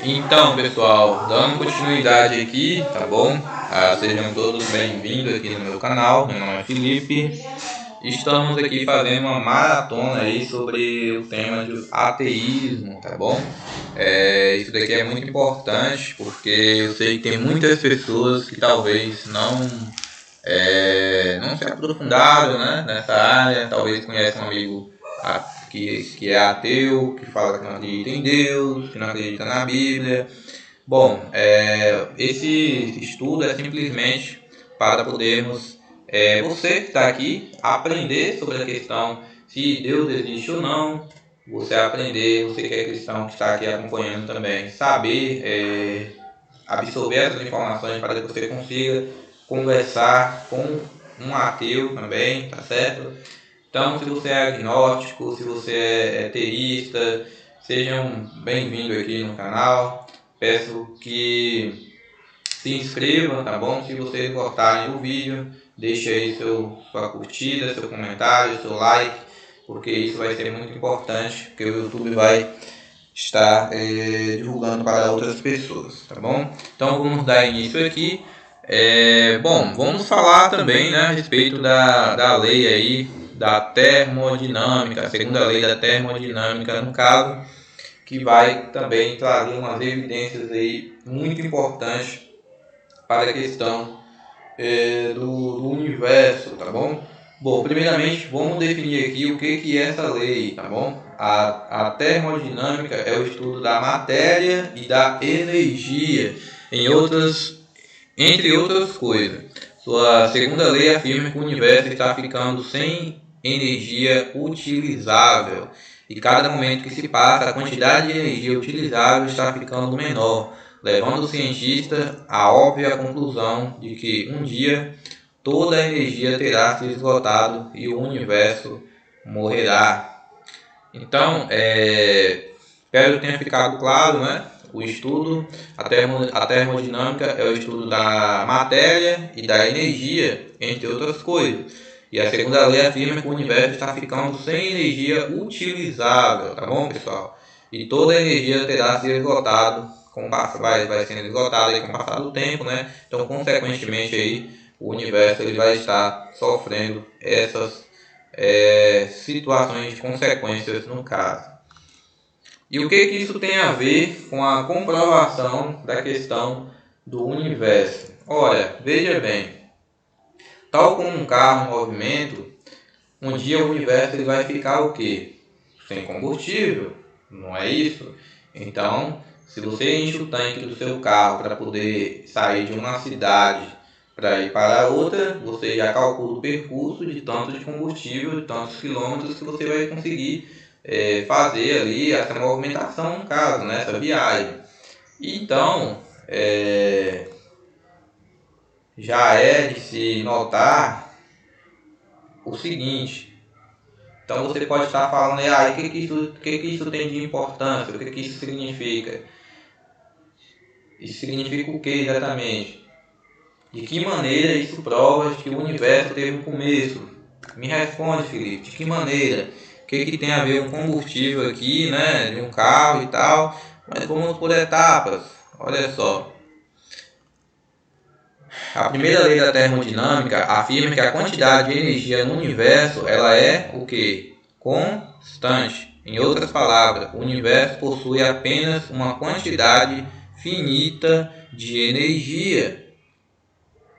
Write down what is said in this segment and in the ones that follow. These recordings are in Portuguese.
Então, pessoal, dando continuidade aqui, tá bom? Sejam todos bem-vindos aqui no meu canal. Meu nome é Felipe. Estamos aqui fazendo uma maratona aí sobre o tema de ateísmo, tá bom? Isso daqui é muito importante porque eu sei que tem muitas pessoas que talvez não se aprofundaram, né, nessa área, talvez conhecem um amigo que é ateu, que fala que não acredita em Deus, que não acredita na Bíblia. Bom, esse estudo é simplesmente para podermos, você que está aqui, aprender sobre a questão se Deus existe ou não, você aprender, você que é cristão que está aqui acompanhando também, saber absorver essas informações para que você consiga conversar com um ateu também, tá certo? Então, se você é agnóstico, se você é teísta, sejam bem-vindos aqui no canal. Peço que se inscrevam, tá bom? Se vocês gostarem do vídeo, deixe aí sua curtida, seu comentário, seu like, porque isso vai ser muito importante, porque o YouTube vai estar divulgando para outras pessoas, tá bom? Então vamos dar início aqui. Bom, vamos falar também, né, a respeito da lei aí da termodinâmica, a segunda lei da termodinâmica, no caso, que vai também trazer umas evidências aí muito importantes para a questão do universo, tá bom? Bom, primeiramente vamos definir aqui o que é essa lei, tá bom? A termodinâmica é o estudo da matéria e da energia, entre outras coisas. Sua segunda lei afirma que o universo está ficando sem energia utilizável e cada momento que se passa, a quantidade de energia utilizável está ficando menor, levando o cientista à óbvia conclusão de que um dia toda a energia terá se esgotado e o universo morrerá. Então, espero que tenha ficado claro, né? O estudo, a termodinâmica é o estudo da matéria e da energia, entre outras coisas. E a segunda lei afirma que o universo está ficando sem energia utilizável, tá bom, pessoal? E toda a energia terá se esgotado, vai sendo esgotada com o passar do tempo, né? Então, consequentemente, aí, o universo ele vai estar sofrendo essas situações de consequências no caso. E o que isso tem a ver com a comprovação da questão do universo? Olha, veja bem, tal como um carro em movimento, um dia o universo ele vai ficar o quê? Sem combustível, não é isso? Então, se você enche o tanque do seu carro para poder sair de uma cidade para ir para outra, você já calcula o percurso de tanto de combustível, de tantos quilômetros que você vai conseguir fazer ali essa movimentação, no caso, né, essa viagem. Então, já é de se notar o seguinte. Então você pode estar falando, o que isso tem de importância, o que isso significa? Isso significa o que exatamente? De que maneira isso prova que o universo teve um começo? Me responde, Felipe, de que maneira? O que tem a ver com combustível aqui, né, de um carro e tal? Mas vamos por etapas, olha só. A primeira lei da termodinâmica afirma que a quantidade de energia no universo ela é o que? Constante. Em outras palavras, o universo possui apenas uma quantidade finita de energia.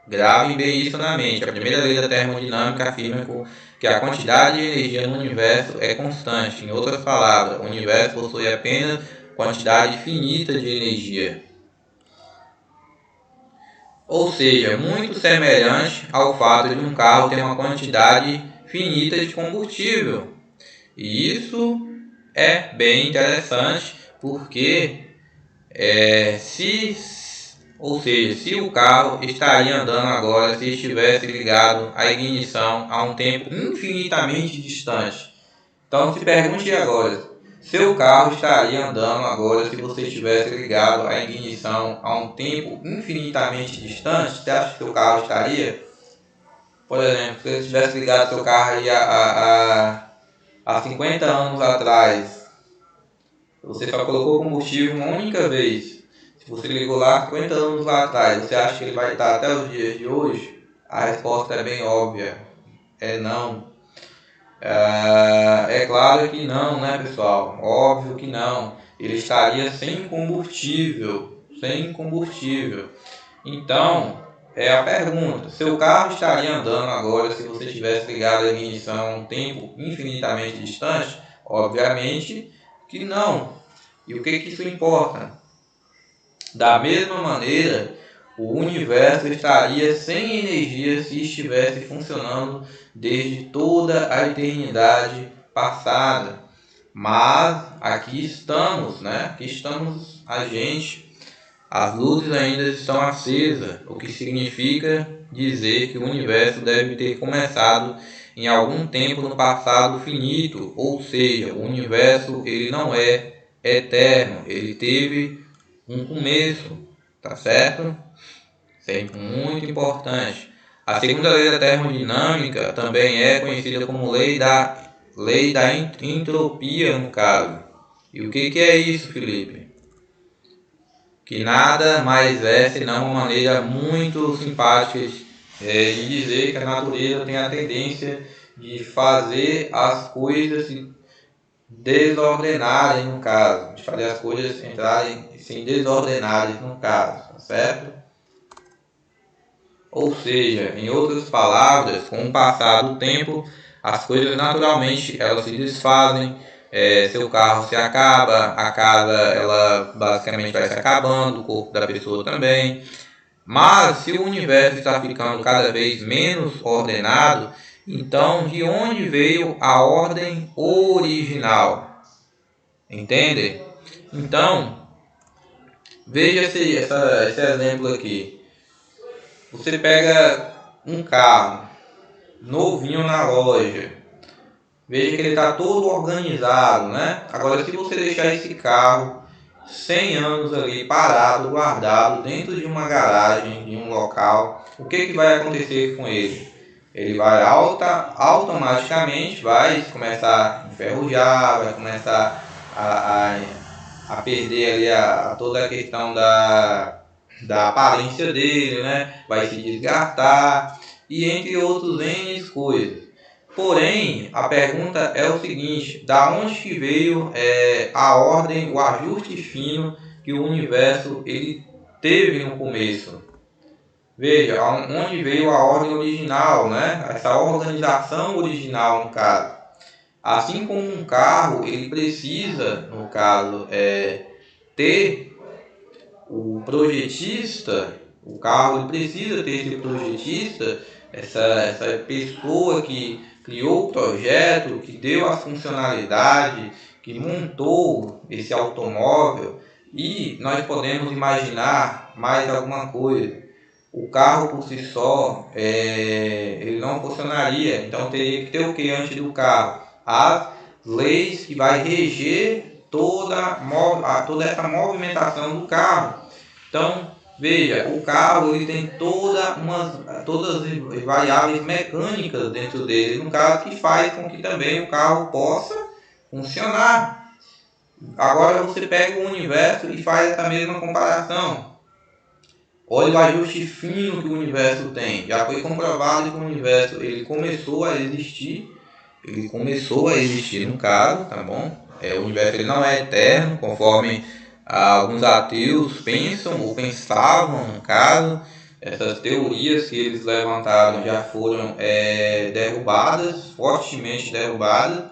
Gravem bem isso na mente. A primeira lei da termodinâmica afirma que a quantidade de energia no universo é constante. Em outras palavras, o universo possui apenas quantidade finita de energia. Ou seja, muito semelhante ao fato de um carro ter uma quantidade finita de combustível. E isso é bem interessante porque se o carro estaria andando agora se estivesse ligado à ignição a um tempo infinitamente distante. Então se pergunte agora, seu carro estaria andando agora se você estivesse ligado à ignição a um tempo infinitamente distante? Você acha que seu carro estaria? Por exemplo, se você tivesse ligado seu carro aí há 50 anos atrás, Você só colocou combustível uma única vez. Se você ligou lá 50 anos lá atrás, você acha que ele vai estar até os dias de hoje? A resposta é bem óbvia. É não. É claro que não, né, pessoal? Óbvio que não. Ele estaria sem combustível. Sem combustível. Então, é a pergunta. Seu carro estaria andando agora se você tivesse ligado a ignição a um tempo infinitamente distante? Obviamente que não. E o que isso importa? Da mesma maneira, o universo estaria sem energia se estivesse funcionando desde toda a eternidade passada. Mas aqui estamos, né? Aqui estamos a gente. As luzes ainda estão acesas, o que significa dizer que o universo deve ter começado em algum tempo no passado finito, ou seja, o universo ele não é eterno, ele teve um começo, tá certo? Sempre muito importante. A segunda lei da termodinâmica também é conhecida como lei da entropia, no caso. E o que é isso, Felipe? Que nada mais é senão uma maneira muito simpática de dizer que a natureza tem a tendência de fazer as coisas se desordenarem, no caso, de fazer as coisas entrarem sem desordenarem, no caso, tá certo? Ou seja, em outras palavras, com o passar do tempo, as coisas naturalmente elas se desfazem, seu carro se acaba, a casa ela basicamente vai se acabando, o corpo da pessoa também. Mas se o universo está ficando cada vez menos ordenado, então de onde veio a ordem original? Entende? Então, veja esse exemplo aqui. Você pega um carro novinho na loja, veja que ele está todo organizado, né? Agora, se você deixar esse carro 100 anos ali parado, guardado dentro de uma garagem, de um local, o que vai acontecer com ele? Ele vai automaticamente vai começar a enferrujar, vai começar a perder ali toda a questão da aparência dele, né? Vai se desgastar e entre outros N coisas. Porém, a pergunta é o seguinte: da onde que veio a ordem, o ajuste fino que o universo ele teve no começo? Veja, onde veio a ordem original, né? Essa organização original, no caso. Assim como um carro, ele precisa, no caso, ter o projetista, o carro ele precisa ter esse projetista, essa pessoa que criou o projeto, que deu a funcionalidade, que montou esse automóvel, e nós podemos imaginar mais alguma coisa. O carro por si só, ele não funcionaria, então teria que ter o que antes do carro? As leis que vai reger toda essa movimentação do carro. Então, veja, o carro ele tem todas as variáveis mecânicas dentro dele, no caso que faz com que também o carro possa funcionar. Agora você pega o universo e faz essa mesma comparação. Olha o ajuste fino que o universo tem. Já foi comprovado que o universo ele começou a existir no caso, tá bom? O universo ele não é eterno, conforme alguns ateus pensam ou pensavam, no caso. Essas teorias que eles levantaram já foram derrubadas, fortemente derrubadas.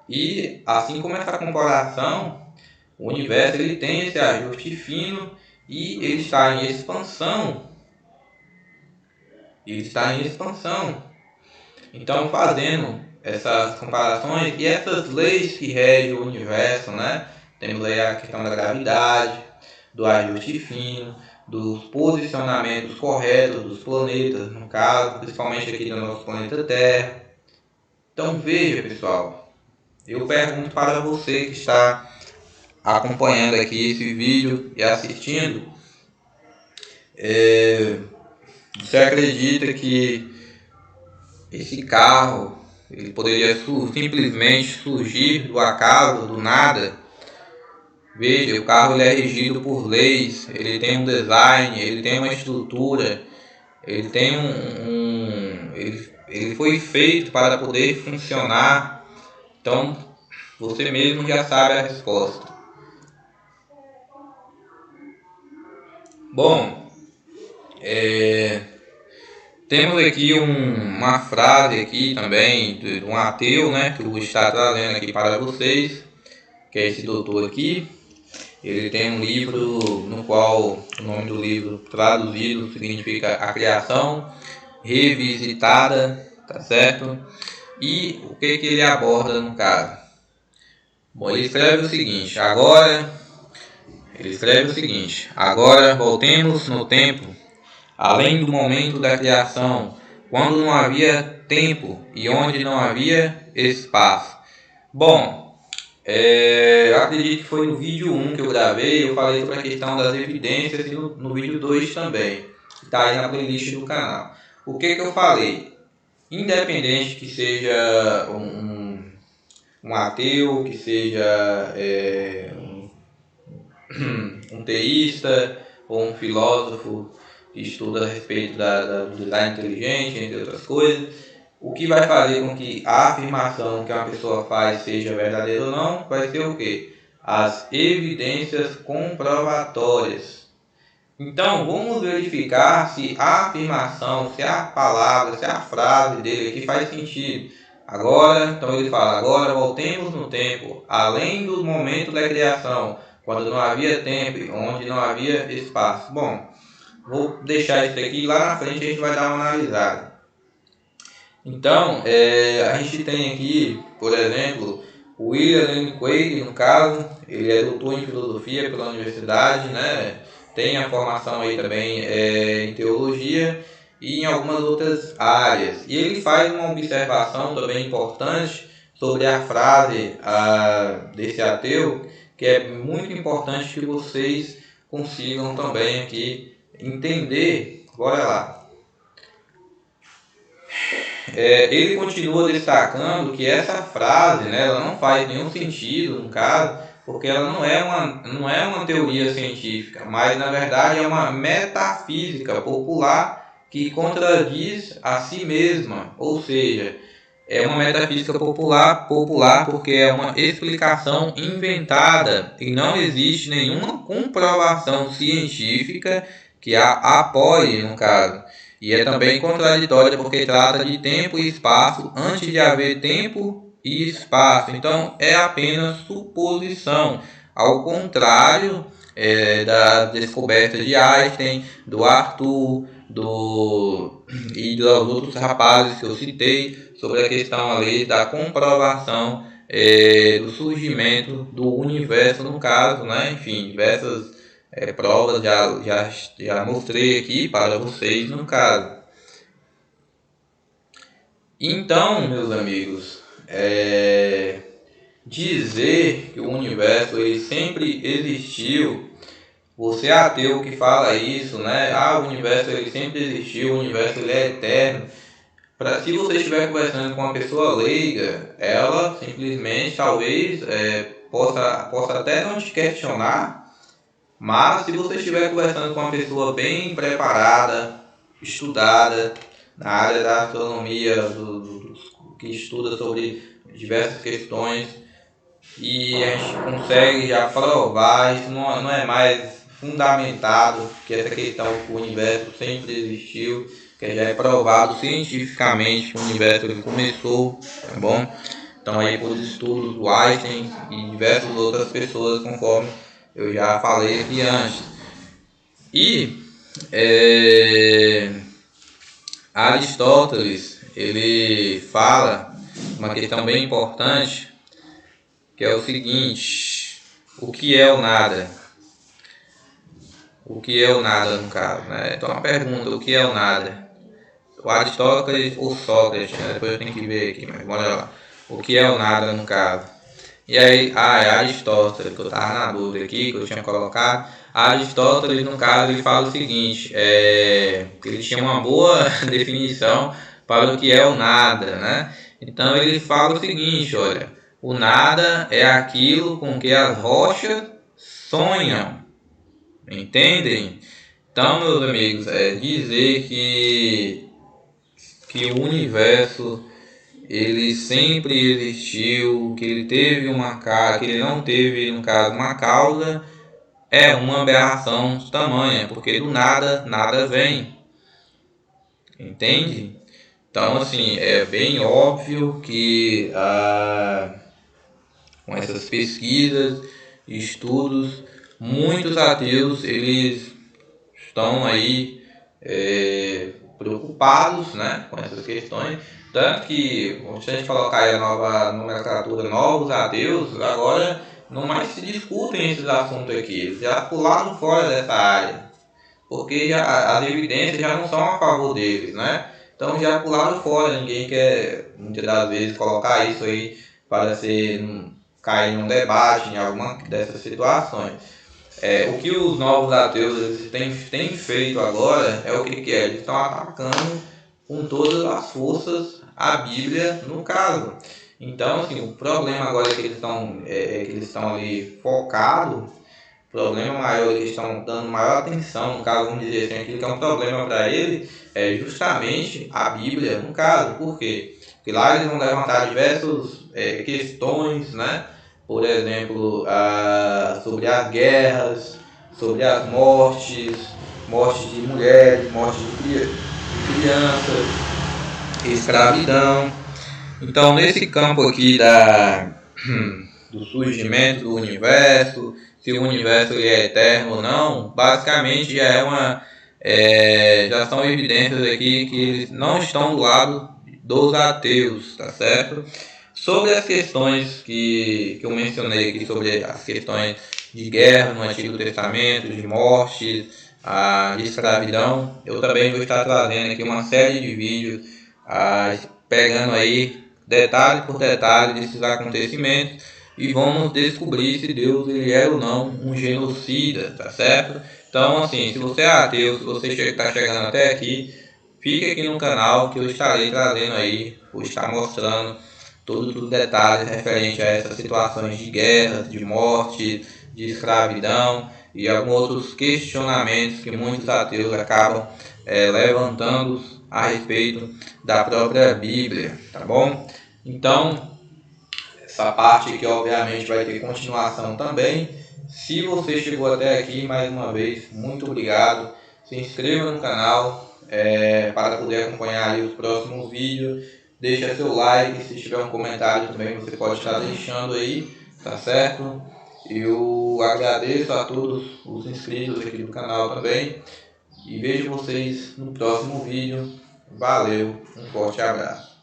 E assim como essa comparação, o universo ele tem esse ajuste fino e ele está em expansão. Então, fazendo essas comparações e essas leis que regem o universo, né? Temos aí a questão da gravidade, do ajuste fino, dos posicionamentos corretos dos planetas, no caso, principalmente aqui do nosso planeta Terra. Então veja, pessoal, eu pergunto para você que está acompanhando aqui esse vídeo e assistindo, você acredita que esse carro ele poderia simplesmente surgir do acaso, do nada? Veja, o carro ele é regido por leis, ele tem um design, ele tem uma estrutura, ele tem ele foi feito para poder funcionar. Então, você mesmo já sabe a resposta. Bom, temos aqui uma frase aqui também de um ateu, né, que eu vou estar trazendo aqui para vocês, que é esse doutor aqui. Ele tem um livro no qual o nome do livro traduzido significa A Criação Revisitada, tá certo? E o que ele aborda no caso? Bom, ele escreve o seguinte: agora voltemos no tempo, além do momento da criação, quando não havia tempo e onde não havia espaço. Bom, eu acredito que foi no vídeo 1 que eu gravei, eu falei sobre a questão das evidências, e no vídeo 2 também, que está aí na playlist do canal. O que eu falei? Independente que seja um ateu, que seja um teísta ou um filósofo que estuda a respeito do design inteligente, entre outras coisas, o que vai fazer com que a afirmação que uma pessoa faz seja verdadeira ou não, vai ser o quê? As evidências comprovatórias. Então, vamos verificar se a afirmação, se a palavra, se a frase dele aqui faz sentido. Agora, então ele fala, agora voltemos no tempo, além do momento da criação, quando não havia tempo, onde não havia espaço. Bom, vou deixar isso aqui, lá na frente a gente vai dar uma analisada. Então, a gente tem aqui, por exemplo, o William Lane Craig, no caso, ele é doutor em filosofia pela universidade, né? Tem a formação aí também em teologia e em algumas outras áreas. E ele faz uma observação também importante sobre a frase desse ateu, que é muito importante que vocês consigam também aqui entender. Bora lá. Ele continua destacando que essa frase, né, ela não faz nenhum sentido no caso, porque ela não é uma teoria científica, mas na verdade é uma metafísica popular que contradiz a si mesma, ou seja, é uma metafísica popular porque é uma explicação inventada e não existe nenhuma comprovação científica que a apoie no caso. E é também contraditória porque trata de tempo e espaço antes de haver tempo e espaço. Então é apenas suposição. Ao contrário da descoberta de Einstein, do Arthur, e dos outros rapazes que eu citei sobre a questão ali da comprovação do surgimento do universo no caso, né? Enfim, diversas provas já mostrei aqui para vocês no caso. Então, meus amigos, dizer que o universo ele sempre existiu, você ateu que fala isso, né? O universo ele sempre existiu, o universo ele é eterno. Se você estiver conversando com uma pessoa leiga, ela simplesmente talvez possa até não te questionar. Mas se você estiver conversando com uma pessoa bem preparada, estudada na área da astronomia, que estuda sobre diversas questões, e a gente consegue já provar, isso não é mais fundamentado, que essa questão que o universo sempre existiu, que já é provado cientificamente que o universo ele começou, tá bom? Então aí por estudos do Einstein e diversas outras pessoas, conforme eu já falei aqui antes. E Aristóteles, ele fala uma questão bem importante, que é o seguinte: o que é o nada? O que é o nada no caso, né? Então a pergunta, o que é o nada? O Aristóteles ou Sócrates, né? Depois eu tenho que ver aqui, mas bora lá. O que é o nada no caso? E aí, é Aristóteles, que eu estava na dúvida aqui, que eu tinha colocado. Aristóteles, no caso, ele fala o seguinte, ele tinha uma boa definição para o que é o nada, né? Então ele fala o seguinte, olha, o nada é aquilo com que as rochas sonham, entendem? Então, meus amigos, dizer que o universo ele sempre existiu, que ele teve uma causa, que ele não teve, no caso, uma causa, é uma aberração tamanha, porque do nada, nada vem, entende? Então, assim, é bem óbvio que com essas pesquisas e estudos, muitos ateus, eles estão aí preocupados, né, com essas questões, tanto que, se a gente colocar aí a nova nomenclatura, novos ateus, agora não mais se discutem esses assuntos aqui, eles já pularam fora dessa área, porque já, as evidências já não são a favor deles, né? Então já pularam fora, ninguém quer muitas das vezes colocar isso aí para cair num debate em alguma dessas situações. O que os novos ateus têm feito agora é o que é? Eles estão atacando com todas as forças a Bíblia no caso. Então, assim, o problema agora que eles estão ali focados, o problema maior, eles estão dando maior atenção, no caso, vamos dizer assim, aquilo que é um problema para ele é justamente a Bíblia no caso. Por quê? Porque lá eles vão levantar diversas questões, né? Por exemplo, sobre as guerras, sobre as mortes de mulheres, mortes de crianças, escravidão. Então, nesse campo aqui do surgimento do universo, se o universo ele é eterno ou não, basicamente já são evidências aqui que eles não estão do lado dos ateus, tá certo? Sobre as questões que eu mencionei aqui, sobre as questões de guerra no Antigo Testamento, de morte, de escravidão, eu também vou estar trazendo aqui uma série de vídeos pegando aí detalhe por detalhe desses acontecimentos e vamos descobrir se Deus ele é ou não um genocida, tá certo? Então, assim, se você é ateu, se você está chegando até aqui, fique aqui no canal que eu estarei trazendo aí, vou estar mostrando todos os detalhes referentes a essas situações de guerra, de morte, de escravidão e alguns outros questionamentos que muitos ateus acabam levantando a respeito da própria Bíblia, tá bom? Então, essa parte aqui obviamente vai ter continuação também. Se você chegou até aqui, mais uma vez, muito obrigado. Se inscreva no canal para poder acompanhar aí os próximos vídeos. Deixa seu like, se tiver um comentário também você pode estar deixando aí, tá certo? Eu agradeço a todos os inscritos aqui do canal também e vejo vocês no próximo vídeo. Valeu, um forte abraço.